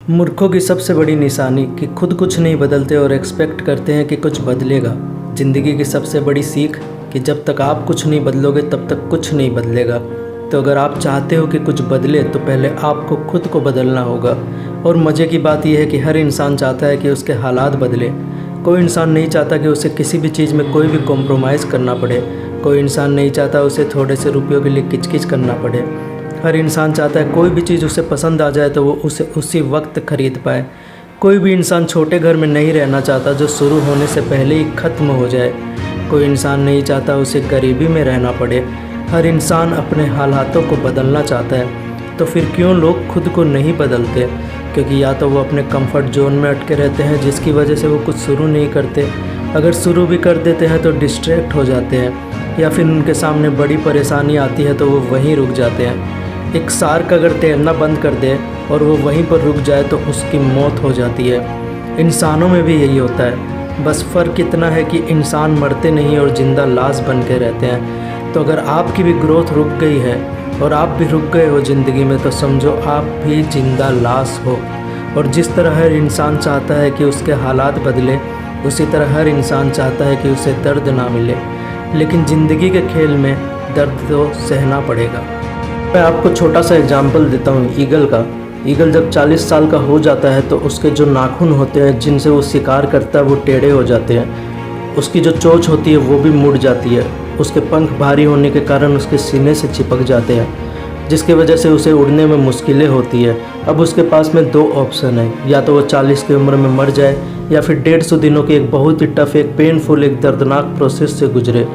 मूर्खों की सबसे बड़ी निशानी कि खुद कुछ नहीं बदलते और एक्सपेक्ट करते हैं कि कुछ बदलेगा। ज़िंदगी की सबसे बड़ी सीख कि जब तक आप कुछ नहीं बदलोगे तब तक कुछ नहीं बदलेगा। तो अगर आप चाहते हो कि कुछ बदले तो पहले आपको खुद को बदलना होगा। और मज़े की बात यह है कि हर इंसान चाहता है कि उसके हालात बदले। कोई इंसान नहीं चाहता कि उसे किसी भी चीज़ में कोई भी कॉम्प्रोमाइज़ करना पड़े। कोई इंसान नहीं चाहता उसे थोड़े से रुपयों के लिए किचकिच करना पड़े। हर इंसान चाहता है कोई भी चीज़ उसे पसंद आ जाए तो वो उसे उसी वक्त ख़रीद पाए। कोई भी इंसान छोटे घर में नहीं रहना चाहता जो शुरू होने से पहले ही ख़त्म हो जाए। कोई इंसान नहीं चाहता उसे गरीबी में रहना पड़े। हर इंसान अपने हालातों को बदलना चाहता है। तो फिर क्यों लोग खुद को नहीं बदलते? क्योंकि या तो वो अपने कंफर्ट जोन में अटके रहते हैं जिसकी वजह से वो कुछ शुरू नहीं करते। अगर शुरू भी कर देते हैं तो डिस्ट्रैक्ट हो जाते हैं, या फिर उनके सामने बड़ी परेशानी आती है तो वो वहीं रुक जाते हैं। एक शार्क अगर तैरना बंद कर दे और वो वहीं पर रुक जाए तो उसकी मौत हो जाती है। इंसानों में भी यही होता है, बस फ़र्क इतना है कि इंसान मरते नहीं और ज़िंदा लाश बन के रहते हैं। तो अगर आपकी भी ग्रोथ रुक गई है और आप भी रुक गए हो ज़िंदगी में तो समझो आप भी ज़िंदा लाश हो। और जिस तरह हर इंसान चाहता है कि उसके हालात बदले, उसी तरह हर इंसान चाहता है कि उसे दर्द ना मिले। लेकिन ज़िंदगी के खेल में दर्द तो सहना पड़ेगा। मैं आपको छोटा सा एग्जाम्पल देता हूँ ईगल का। ईगल जब 40 साल का हो जाता है तो उसके जो नाखून होते हैं जिनसे वो शिकार करता है वो टेढ़े हो जाते हैं। उसकी जो चोंच होती है वो भी मुड़ जाती है। उसके पंख भारी होने के कारण उसके सीने से चिपक जाते हैं, जिसकी वजह से उसे उड़ने में मुश्किलें होती है। अब उसके पास में दो ऑप्शन है, या तो वो 40 की उम्र में मर जाए या फिर 150 दिनों की एक बहुत ही टफ, एक पेनफुल, एक दर्दनाक प्रोसेस से गुजरे।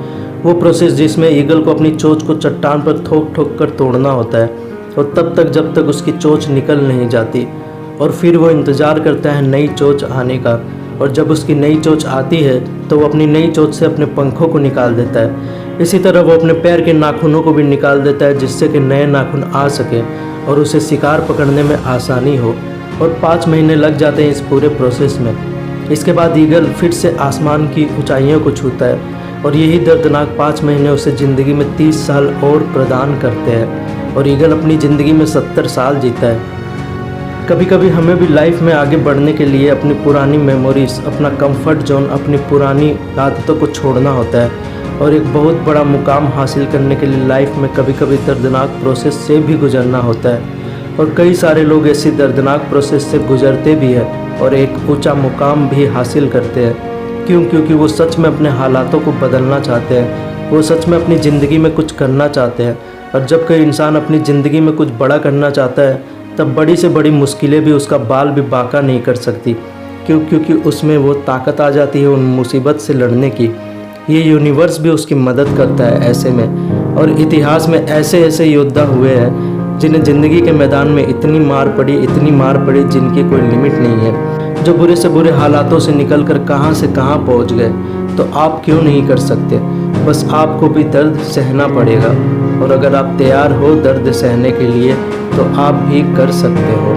वो प्रोसेस जिसमें ईगल को अपनी चोंच को चट्टान पर ठोक ठोक कर तोड़ना होता है, और तब तक जब तक उसकी चोंच निकल नहीं जाती। और फिर वो इंतज़ार करता है नई चोंच आने का, और जब उसकी नई चोंच आती है तो वो अपनी नई चोंच से अपने पंखों को निकाल देता है। इसी तरह वो अपने पैर के नाखूनों को भी निकाल देता है जिससे कि नए नाखून आ सके और उसे शिकार पकड़ने में आसानी हो। और 5 महीने लग जाते हैं इस पूरे प्रोसेस में। इसके बाद ईगल फिर से आसमान की ऊंचाइयों को छूता है, और यही दर्दनाक 5 महीने उसे ज़िंदगी में 30 साल और प्रदान करते हैं। और ईगल अपनी ज़िंदगी में 70 साल जीता है। कभी कभी हमें भी लाइफ में आगे बढ़ने के लिए अपनी पुरानी मेमोरीज, अपना कंफर्ट जोन, अपनी पुरानी आदतों को छोड़ना होता है। और एक बहुत बड़ा मुकाम हासिल करने के लिए लाइफ में कभी कभी दर्दनाक प्रोसेस से भी गुजरना होता है। और कई सारे लोग ऐसी दर्दनाक प्रोसेस से गुजरते भी हैं और एक ऊंचा मुकाम भी हासिल करते हैं। क्यों? क्योंकि वो सच में अपने हालातों को बदलना चाहते हैं। वो सच में अपनी ज़िंदगी में कुछ करना चाहते हैं। और जब कोई इंसान अपनी ज़िंदगी में कुछ बड़ा करना चाहता है तब बड़ी से बड़ी मुश्किलें भी उसका बाल भी बांका नहीं कर सकती। क्यों? क्योंकि उसमें वो ताकत आ जाती है उन मुसीबत से लड़ने की। ये यूनिवर्स भी उसकी मदद करता है ऐसे में। और इतिहास में ऐसे ऐसे योद्धा हुए हैं जिन्हें ज़िंदगी के मैदान में इतनी मार पड़ी जिनकी कोई लिमिट नहीं है, जो बुरे से बुरे हालातों से निकल कर कहाँ से कहाँ पहुँच गए। तो आप क्यों नहीं कर सकते? बस आपको भी दर्द सहना पड़ेगा। और अगर आप तैयार हो दर्द सहने के लिए तो आप भी कर सकते हो।